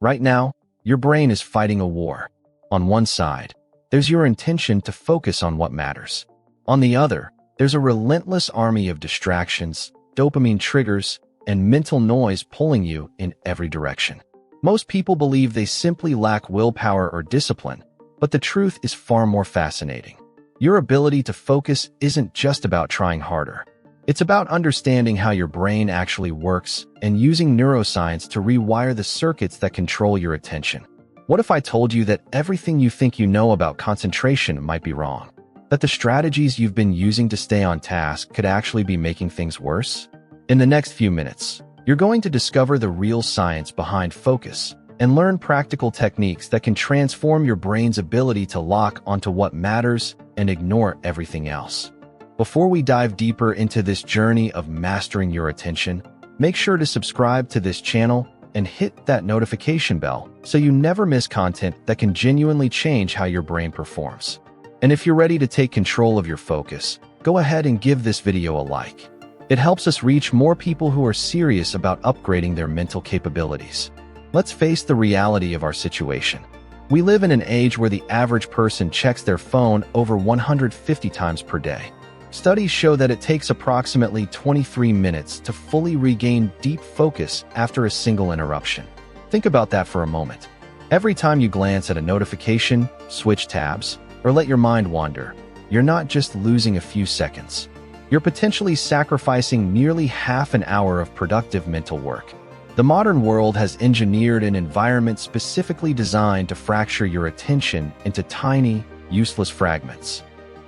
Right now, your brain is fighting a war. On one side, there's your intention to focus on what matters. On the other, there's a relentless army of distractions, dopamine triggers, and mental noise pulling you in every direction. Most people believe they simply lack willpower or discipline, but the truth is far more fascinating. Your ability to focus isn't just about trying harder. It's about understanding how your brain actually works and using neuroscience to rewire the circuits that control your attention. What if I told you that everything you think you know about concentration might be wrong? That the strategies you've been using to stay on task could actually be making things worse? In the next few minutes, you're going to discover the real science behind focus and learn practical techniques that can transform your brain's ability to lock onto what matters and ignore everything else. Before we dive deeper into this journey of mastering your attention, make sure to subscribe to this channel and hit that notification bell so you never miss content that can genuinely change how your brain performs. And if you're ready to take control of your focus, go ahead and give this video a like. It helps us reach more people who are serious about upgrading their mental capabilities. Let's face the reality of our situation. We live in an age where the average person checks their phone over 150 times per day. Studies show that it takes approximately 23 minutes to fully regain deep focus after a single interruption. Think about that for a moment. Every time you glance at a notification, switch tabs, or let your mind wander, you're not just losing a few seconds. You're potentially sacrificing nearly half an hour of productive mental work. The modern world has engineered an environment specifically designed to fracture your attention into tiny, useless fragments.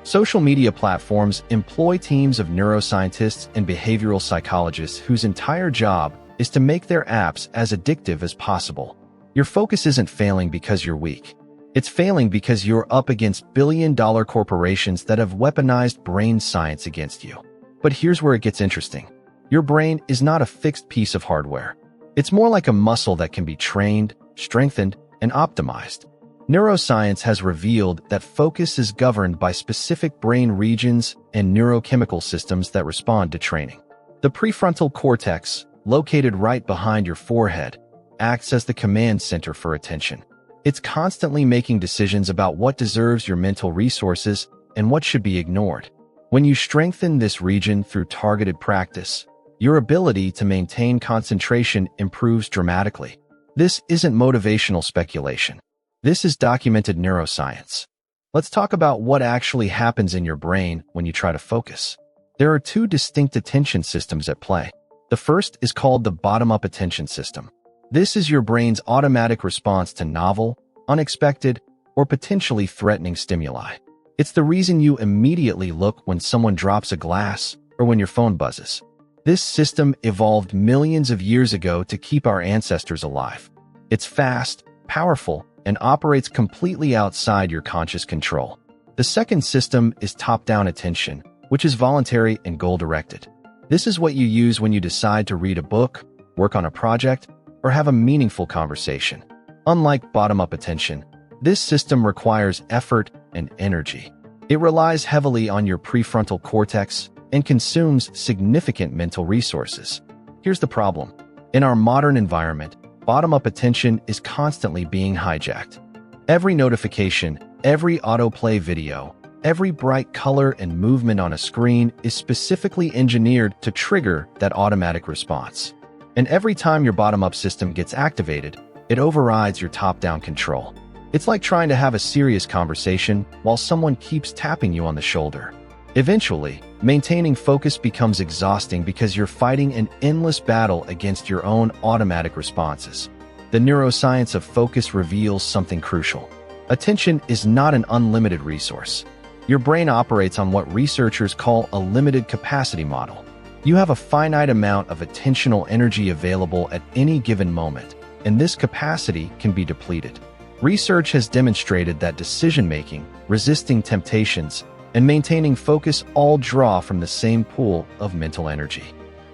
Social media platforms employ teams of neuroscientists and behavioral psychologists whose entire job is to make their apps as addictive as possible. Your focus isn't failing because you're weak. It's failing because you're up against billion-dollar corporations that have weaponized brain science against you. But here's where it gets interesting. Your brain is not a fixed piece of hardware. It's more like a muscle that can be trained, strengthened, and optimized. Neuroscience has revealed that focus is governed by specific brain regions and neurochemical systems that respond to training. The prefrontal cortex, located right behind your forehead, acts as the command center for attention. It's constantly making decisions about what deserves your mental resources and what should be ignored. When you strengthen this region through targeted practice, your ability to maintain concentration improves dramatically. This isn't motivational speculation. This is documented neuroscience. Let's talk about what actually happens in your brain when you try to focus. There are two distinct attention systems at play. The first is called the bottom-up attention system. This is your brain's automatic response to novel, unexpected, or potentially threatening stimuli. It's the reason you immediately look when someone drops a glass or when your phone buzzes. This system evolved millions of years ago to keep our ancestors alive. It's fast, powerful, and operates completely outside your conscious control. The second system is top-down attention, which is voluntary and goal-directed. This is what you use when you decide to read a book, work on a project, or have a meaningful conversation. Unlike bottom-up attention, this system requires effort and energy. It relies heavily on your prefrontal cortex and consumes significant mental resources. Here's the problem. In our modern environment, bottom-up attention is constantly being hijacked. Every notification, every autoplay video, every bright color and movement on a screen is specifically engineered to trigger that automatic response. And every time your bottom-up system gets activated, it overrides your top-down control. It's like trying to have a serious conversation while someone keeps tapping you on the shoulder. Eventually, maintaining focus becomes exhausting because you're fighting an endless battle against your own automatic responses. The neuroscience of focus reveals something crucial. Attention is not an unlimited resource. Your brain operates on what researchers call a limited capacity model. You have a finite amount of attentional energy available at any given moment, and this capacity can be depleted. Research has demonstrated that decision-making, resisting temptations, and maintaining focus all draw from the same pool of mental energy.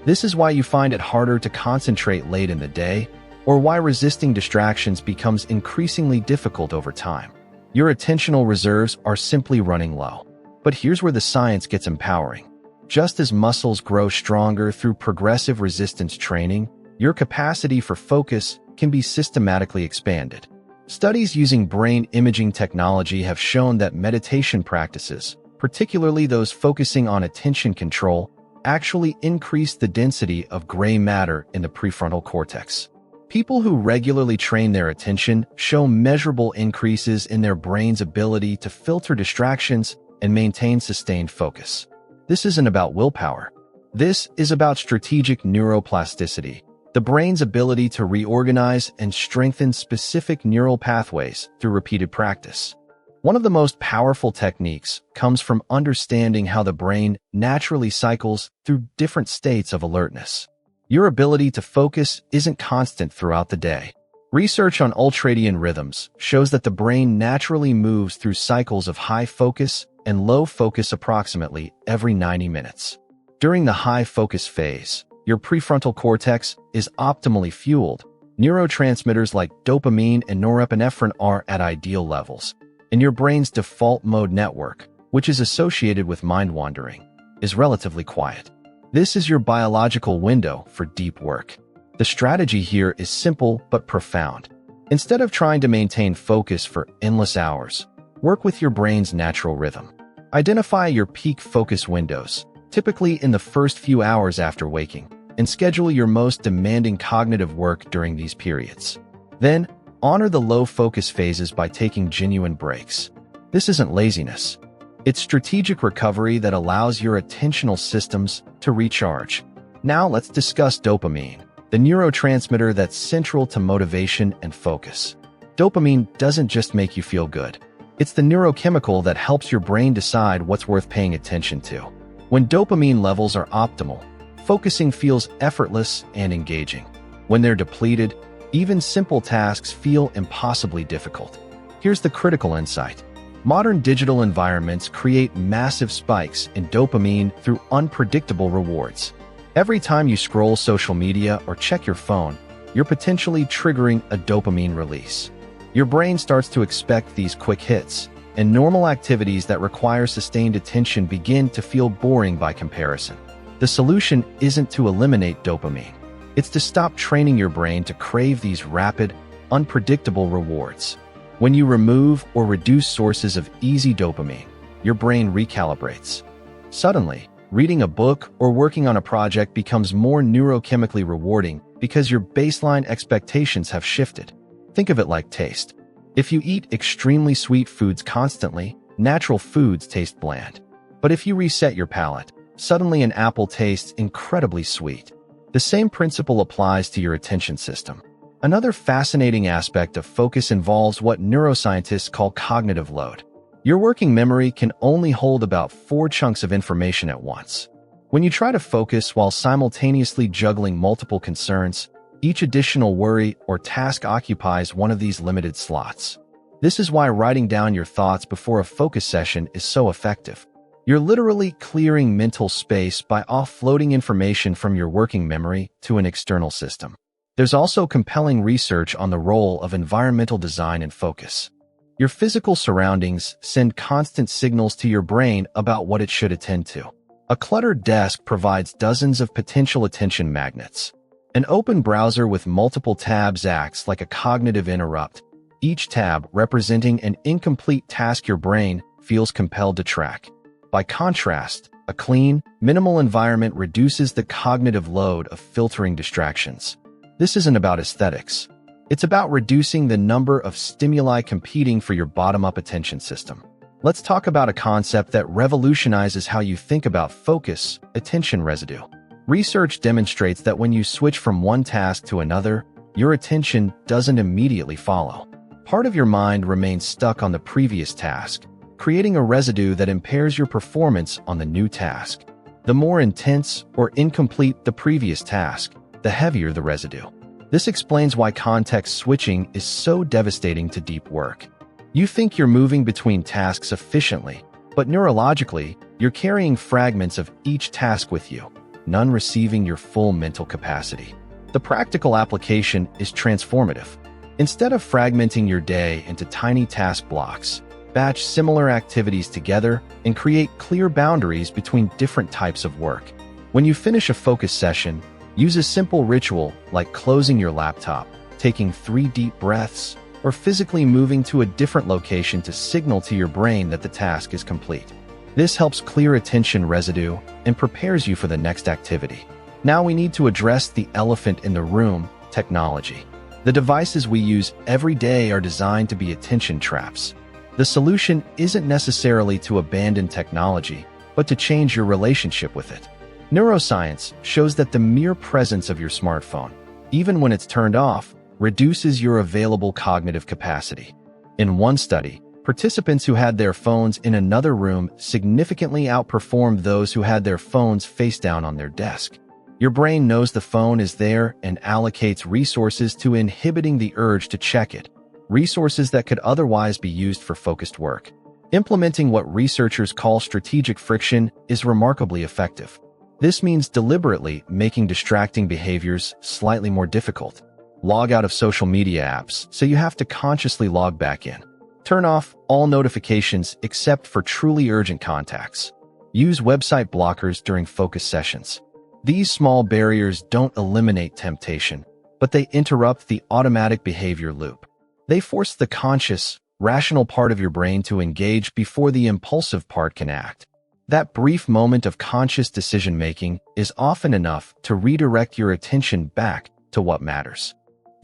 This is why you find it harder to concentrate late in the day, or why resisting distractions becomes increasingly difficult over time. Your attentional reserves are simply running low. But here's where the science gets empowering. Just as muscles grow stronger through progressive resistance training, your capacity for focus can be systematically expanded. Studies using brain imaging technology have shown that meditation practices, particularly those focusing on attention control, actually increase the density of gray matter in the prefrontal cortex. People who regularly train their attention show measurable increases in their brain's ability to filter distractions and maintain sustained focus. This isn't about willpower. This is about strategic neuroplasticity, the brain's ability to reorganize and strengthen specific neural pathways through repeated practice. One of the most powerful techniques comes from understanding how the brain naturally cycles through different states of alertness. Your ability to focus isn't constant throughout the day. Research on ultradian rhythms shows that the brain naturally moves through cycles of high focus and low focus approximately every 90 minutes. During the high focus phase, your prefrontal cortex is optimally fueled. Neurotransmitters like dopamine and norepinephrine are at ideal levels, and your brain's default mode network, which is associated with mind wandering, is relatively quiet. This is your biological window for deep work. The strategy here is simple but profound. Instead of trying to maintain focus for endless hours, work with your brain's natural rhythm. Identify your peak focus windows, typically in the first few hours after waking, and schedule your most demanding cognitive work during these periods. Then, honor the low focus phases by taking genuine breaks. This isn't laziness. It's strategic recovery that allows your attentional systems to recharge. Now let's discuss dopamine, the neurotransmitter that's central to motivation and focus. Dopamine doesn't just make you feel good. It's the neurochemical that helps your brain decide what's worth paying attention to. When dopamine levels are optimal, focusing feels effortless and engaging. When they're depleted, even simple tasks feel impossibly difficult. Here's the critical insight. Modern digital environments create massive spikes in dopamine through unpredictable rewards. Every time you scroll social media or check your phone, you're potentially triggering a dopamine release. Your brain starts to expect these quick hits, and normal activities that require sustained attention begin to feel boring by comparison. The solution isn't to eliminate dopamine. It's to stop training your brain to crave these rapid, unpredictable rewards. When you remove or reduce sources of easy dopamine, your brain recalibrates. Suddenly, reading a book or working on a project becomes more neurochemically rewarding because your baseline expectations have shifted. Think of it like taste. If you eat extremely sweet foods constantly, natural foods taste bland. But if you reset your palate, suddenly an apple tastes incredibly sweet. The same principle applies to your attention system. Another fascinating aspect of focus involves what neuroscientists call cognitive load. Your working memory can only hold about 4 chunks of information at once. When you try to focus while simultaneously juggling multiple concerns, each additional worry or task occupies one of these limited slots. This is why writing down your thoughts before a focus session is so effective. You're literally clearing mental space by offloading information from your working memory to an external system. There's also compelling research on the role of environmental design in focus. Your physical surroundings send constant signals to your brain about what it should attend to. A cluttered desk provides dozens of potential attention magnets. An open browser with multiple tabs acts like a cognitive interrupt, each tab representing an incomplete task your brain feels compelled to track. By contrast, a clean, minimal environment reduces the cognitive load of filtering distractions. This isn't about aesthetics. It's about reducing the number of stimuli competing for your bottom-up attention system. Let's talk about a concept that revolutionizes how you think about focus, attention residue. Research demonstrates that when you switch from one task to another, your attention doesn't immediately follow. Part of your mind remains stuck on the previous task, creating a residue that impairs your performance on the new task. The more intense or incomplete the previous task, the heavier the residue. This explains why context switching is so devastating to deep work. You think you're moving between tasks efficiently, but neurologically, you're carrying fragments of each task with you, none receiving your full mental capacity. The practical application is transformative. Instead of fragmenting your day into tiny task blocks, batch similar activities together and create clear boundaries between different types of work. When you finish a focus session, use a simple ritual like closing your laptop, taking 3 deep breaths, or physically moving to a different location to signal to your brain that the task is complete. This helps clear attention residue and prepares you for the next activity. Now we need to address the elephant in the room: technology. The devices we use every day are designed to be attention traps. The solution isn't necessarily to abandon technology, but to change your relationship with it. Neuroscience shows that the mere presence of your smartphone, even when it's turned off, reduces your available cognitive capacity. In one study, participants who had their phones in another room significantly outperformed those who had their phones face down on their desk. Your brain knows the phone is there and allocates resources to inhibiting the urge to check it, resources that could otherwise be used for focused work. Implementing what researchers call strategic friction is remarkably effective. This means deliberately making distracting behaviors slightly more difficult. Log out of social media apps so you have to consciously log back in. Turn off all notifications except for truly urgent contacts. Use website blockers during focus sessions. These small barriers don't eliminate temptation, but they interrupt the automatic behavior loop. They force the conscious, rational part of your brain to engage before the impulsive part can act. That brief moment of conscious decision-making is often enough to redirect your attention back to what matters.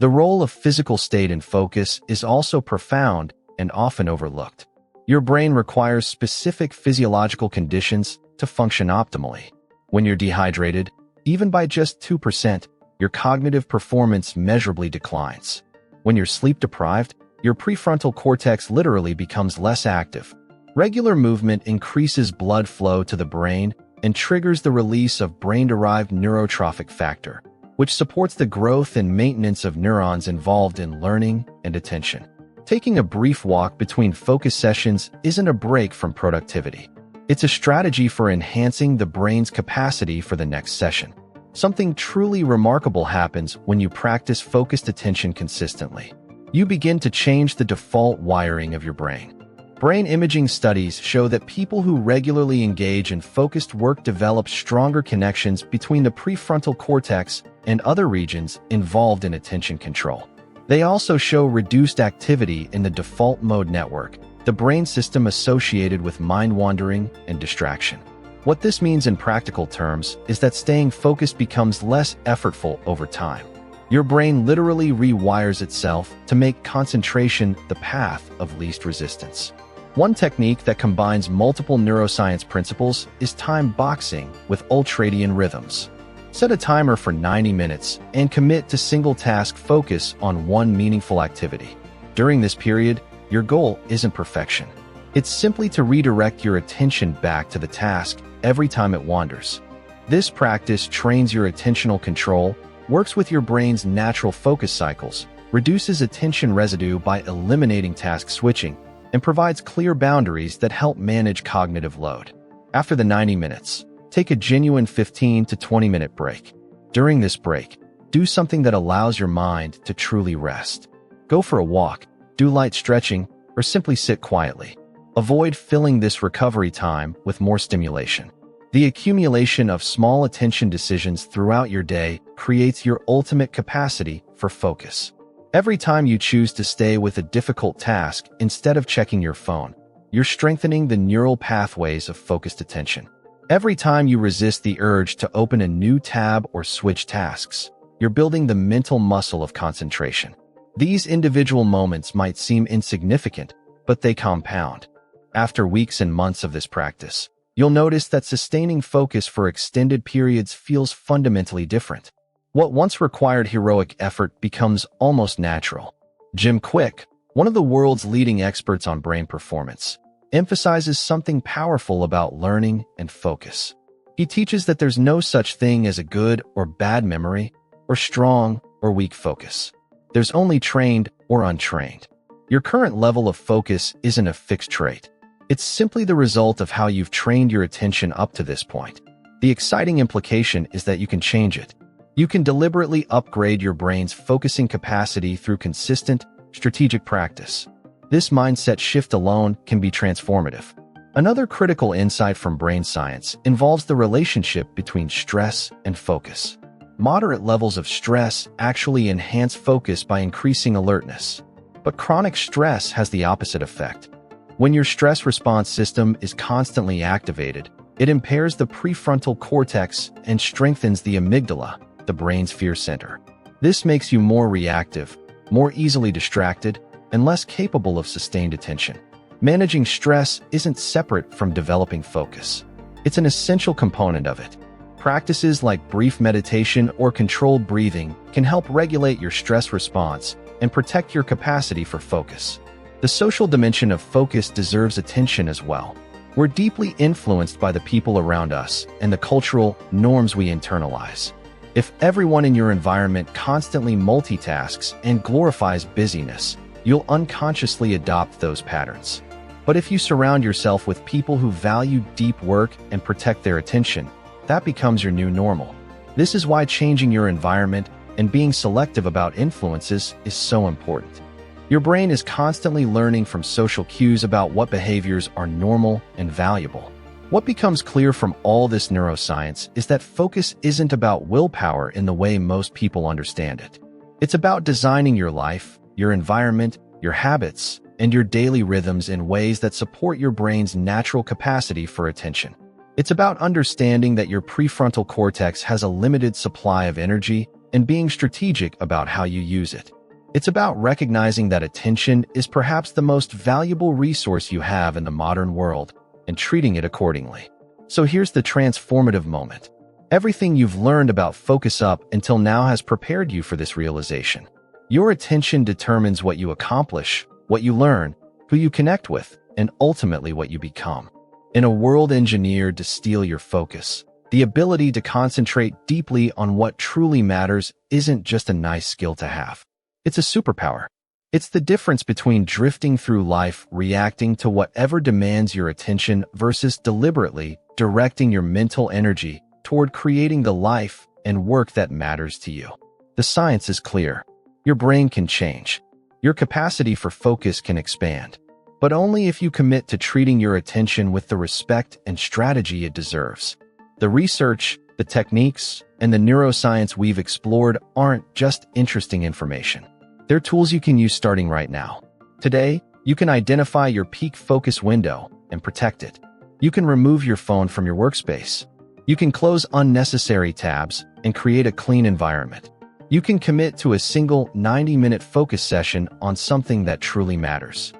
The role of physical state and focus is also profound and often overlooked. Your brain requires specific physiological conditions to function optimally. When you're dehydrated, even by just 2%, your cognitive performance measurably declines. When you're sleep-deprived, your prefrontal cortex literally becomes less active. Regular movement increases blood flow to the brain and triggers the release of brain-derived neurotrophic factor, which supports the growth and maintenance of neurons involved in learning and attention. Taking a brief walk between focus sessions isn't a break from productivity. It's a strategy for enhancing the brain's capacity for the next session. Something truly remarkable happens when you practice focused attention consistently. You begin to change the default wiring of your brain. Brain imaging studies show that people who regularly engage in focused work develop stronger connections between the prefrontal cortex and other regions involved in attention control. They also show reduced activity in the default mode network, the brain system associated with mind-wandering and distraction. What this means in practical terms is that staying focused becomes less effortful over time. Your brain literally rewires itself to make concentration the path of least resistance. One technique that combines multiple neuroscience principles is time boxing with ultradian rhythms. Set a timer for 90 minutes and commit to single-task focus on one meaningful activity. During this period, your goal isn't perfection. It's simply to redirect your attention back to the task every time it wanders. This practice trains your attentional control, works with your brain's natural focus cycles, reduces attention residue by eliminating task switching, and provides clear boundaries that help manage cognitive load. After the 90 minutes, take a genuine 15 to 20-minute break. During this break, do something that allows your mind to truly rest. Go for a walk, do light stretching, or simply sit quietly. Avoid filling this recovery time with more stimulation. The accumulation of small attention decisions throughout your day creates your ultimate capacity for focus. Every time you choose to stay with a difficult task instead of checking your phone, you're strengthening the neural pathways of focused attention. Every time you resist the urge to open a new tab or switch tasks, you're building the mental muscle of concentration. These individual moments might seem insignificant, but they compound. After weeks and months of this practice, you'll notice that sustaining focus for extended periods feels fundamentally different. What once required heroic effort becomes almost natural. Kwik, one of the world's leading experts on brain performance, emphasizes something powerful about learning and focus. He teaches that there's no such thing as a good or bad memory, or strong or weak focus. There's only trained or untrained. Your current level of focus isn't a fixed trait. It's simply the result of how you've trained your attention up to this point. The exciting implication is that you can change it. You can deliberately upgrade your brain's focusing capacity through consistent, strategic practice. This mindset shift alone can be transformative. Another critical insight from brain science involves the relationship between stress and focus. Moderate levels of stress actually enhance focus by increasing alertness. But chronic stress has the opposite effect. When your stress response system is constantly activated, it impairs the prefrontal cortex and strengthens the amygdala, the brain's fear center. This makes you more reactive, more easily distracted, and less capable of sustained attention. Managing stress isn't separate from developing focus. It's an essential component of it. Practices like brief meditation or controlled breathing can help regulate your stress response and protect your capacity for focus. The social dimension of focus deserves attention as well. We're deeply influenced by the people around us and the cultural norms we internalize. If everyone in your environment constantly multitasks and glorifies busyness, you'll unconsciously adopt those patterns. But if you surround yourself with people who value deep work and protect their attention, that becomes your new normal. This is why changing your environment and being selective about influences is so important. Your brain is constantly learning from social cues about what behaviors are normal and valuable. What becomes clear from all this neuroscience is that focus isn't about willpower in the way most people understand it. It's about designing your life, your environment, your habits, and your daily rhythms in ways that support your brain's natural capacity for attention. It's about understanding that your prefrontal cortex has a limited supply of energy and being strategic about how you use it. It's about recognizing that attention is perhaps the most valuable resource you have in the modern world and treating it accordingly. So here's the transformative moment. Everything you've learned about focus up until now has prepared you for this realization. Your attention determines what you accomplish, what you learn, who you connect with, and ultimately what you become. In a world engineered to steal your focus, the ability to concentrate deeply on what truly matters isn't just a nice skill to have. It's a superpower. It's the difference between drifting through life, reacting to whatever demands your attention versus deliberately directing your mental energy toward creating the life and work that matters to you. The science is clear. Your brain can change. Your capacity for focus can expand. But only if you commit to treating your attention with the respect and strategy it deserves. The research, the techniques, and the neuroscience we've explored aren't just interesting information. They're tools you can use starting right now. Today, you can identify your peak focus window and protect it. You can remove your phone from your workspace. You can close unnecessary tabs and create a clean environment. You can commit to a single 90-minute focus session on something that truly matters.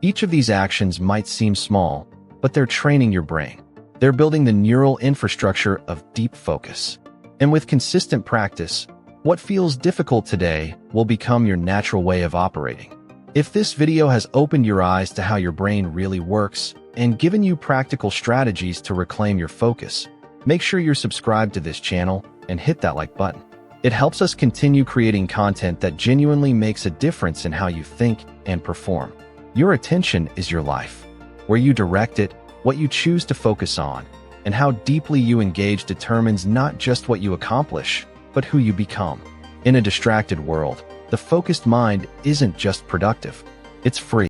Each of these actions might seem small, but they're training your brain. They're building the neural infrastructure of deep focus. And with consistent practice, what feels difficult today will become your natural way of operating. If this video has opened your eyes to how your brain really works and given you practical strategies to reclaim your focus, make sure you're subscribed to this channel and hit that like button. It helps us continue creating content that genuinely makes a difference in how you think and perform. Your attention is your life. Where you direct it, what you choose to focus on, and how deeply you engage determines not just what you accomplish, but who you become. In a distracted world, the focused mind isn't just productive, it's free.